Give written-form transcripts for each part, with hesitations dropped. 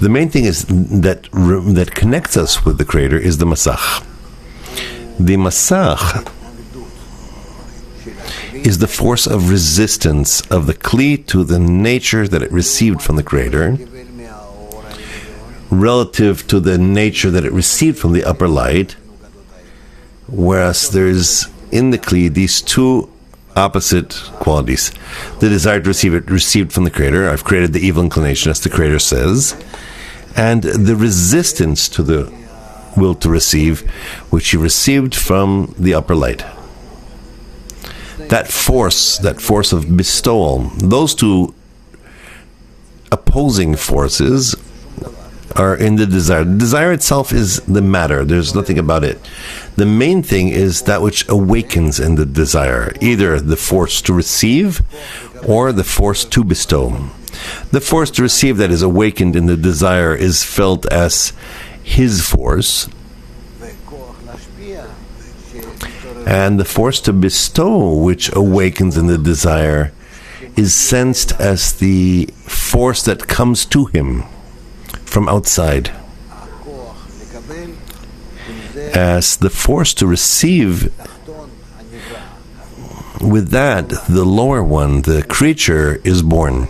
The main thing is that connects us with the Creator is the masach. The masach is the force of resistance of the Kli to the nature that it received from the Creator, relative to the nature that it received from the upper light, whereas there's in the Kli these two opposite qualities. The desire to receive it received from the Creator. I've created the evil inclination, as the Creator says, and the resistance to the will to receive, which he received from the upper light. That force of bestowal, those two opposing forces are in the desire. The desire itself is the matter. There's nothing about it. The main thing is that which awakens in the desire, either the force to receive or the force to bestow. The force to receive that is awakened in the desire is felt as his force, and the force to bestow, which awakens in the desire, is sensed as the force that comes to him from outside. As the force to receive, with that, the lower one, the creature, is born.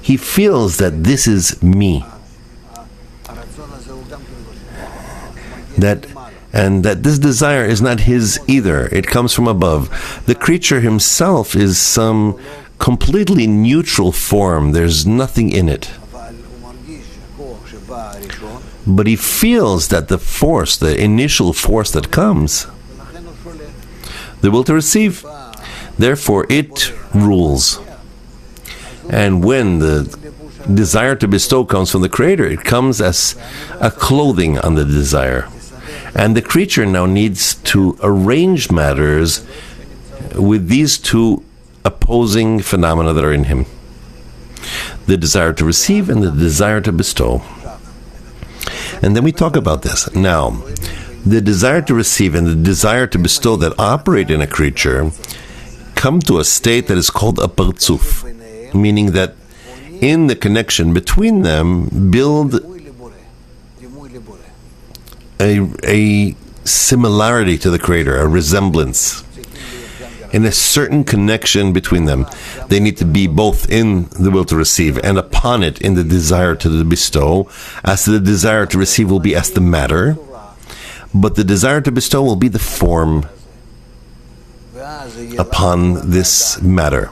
He feels that this is me. And that this desire is not his either. It comes from above. The creature himself is some completely neutral form. There's nothing in it. But he feels that the force, the initial force that comes, the will to receive, therefore it rules. And when the desire to bestow comes from the Creator, it comes as a clothing on the desire. And the creature now needs to arrange matters with these two opposing phenomena that are in him: the desire to receive and the desire to bestow. And then we talk about this. Now, the desire to receive and the desire to bestow that operate in a creature come to a state that is called a partzuf, meaning that in the connection between them build a similarity to the Creator, a resemblance. In a certain connection between them, they need to be both in the will to receive and upon it in the desire to bestow, as the desire to receive will be as the matter, but the desire to bestow will be the form upon this matter.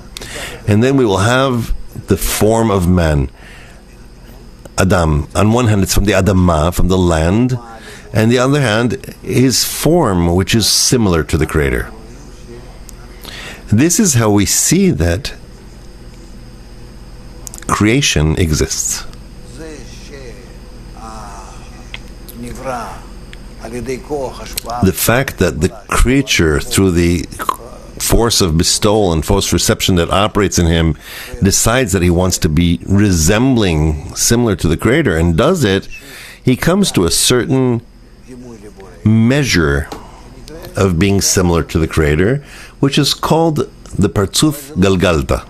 And then we will have the form of man, Adam. On one hand, it's from the Adamah, from the land, and the other hand, his form, which is similar to the Creator. This is how we see that creation exists. The fact that the creature, through the force of bestowal and force reception that operates in him, decides that he wants to be resembling, similar to the Creator, and does it, he comes to a certain measure of being similar to the Creator, which is called the Partzuf Galgalta.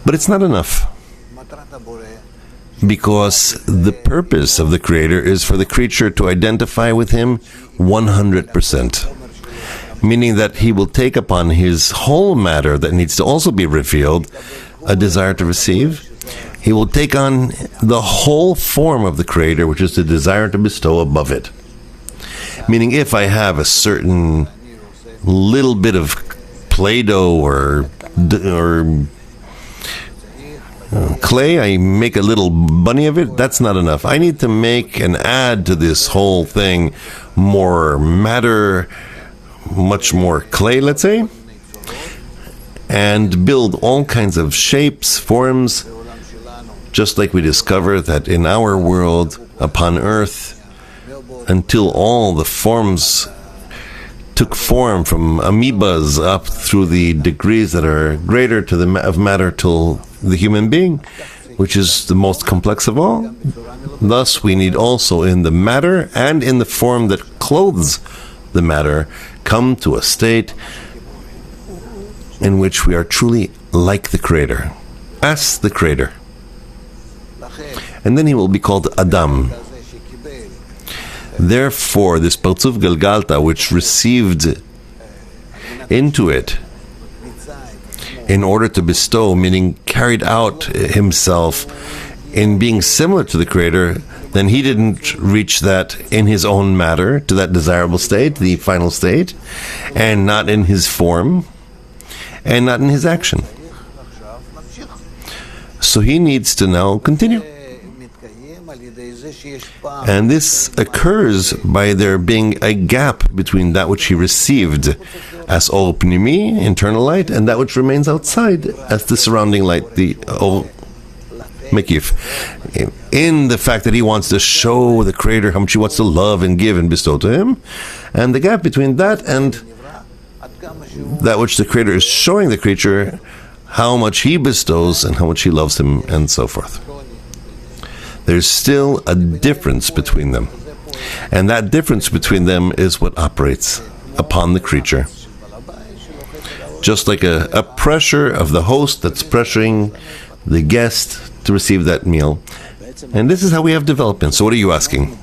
But it's not enough, because the purpose of the Creator is for the creature to identify with him 100%, meaning that he will take upon his whole matter that needs to also be revealed, a desire to receive. He will take on the whole form of the Creator, which is the desire to bestow above it. Meaning, if I have a certain little bit of Play-Doh or clay, I make a little bunny of it, that's not enough. I need to make and add to this whole thing more matter, much more clay, let's say, and build all kinds of shapes, forms, just like we discover that in our world, upon earth, until all the forms took form, from amoebas up through the degrees that are greater to the of matter till the human being, which is the most complex of all. Thus, we need also in the matter and in the form that clothes the matter come to a state in which we are truly like the Creator, as the Creator. And then he will be called Adam. Therefore, this Partzuf Galgalta, which received into it in order to bestow, meaning carried out himself in being similar to the Creator, then he didn't reach that in his own matter, to that desirable state, the final state, and not in his form, and not in his action. So he needs to now continue. And this occurs by there being a gap between that which he received as Or Pnimi, internal light, and that which remains outside as the surrounding light, the Or Mekif. In the fact that he wants to show the Creator how much he wants to love and give and bestow to him, and the gap between that and that which the Creator is showing the creature how much he bestows and how much he loves him, and so forth. There's still a difference between them. And that difference between them is what operates upon the creature. Just like a pressure of the host that's pressuring the guest to receive that meal. And this is how we have development. So what are you asking?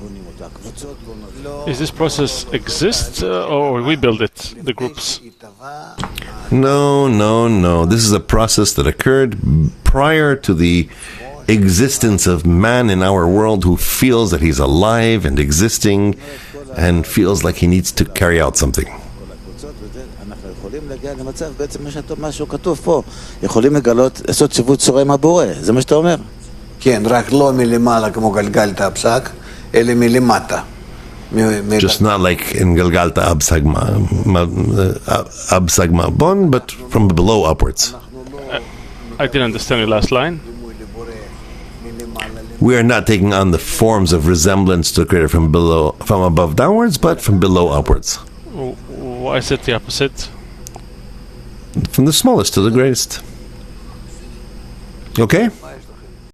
Is this process exist or we build it, the groups? No. This is a process that occurred prior to the existence of man in our world, who feels that he's alive and existing and feels like he needs to carry out something. Just not like in Galgalta Absag Bon, but from below upwards. I didn't understand your last line. We are not taking on the forms of resemblance to the Creator from above downwards, but from below upwards. Why is it the opposite? From the smallest to the greatest. Okay?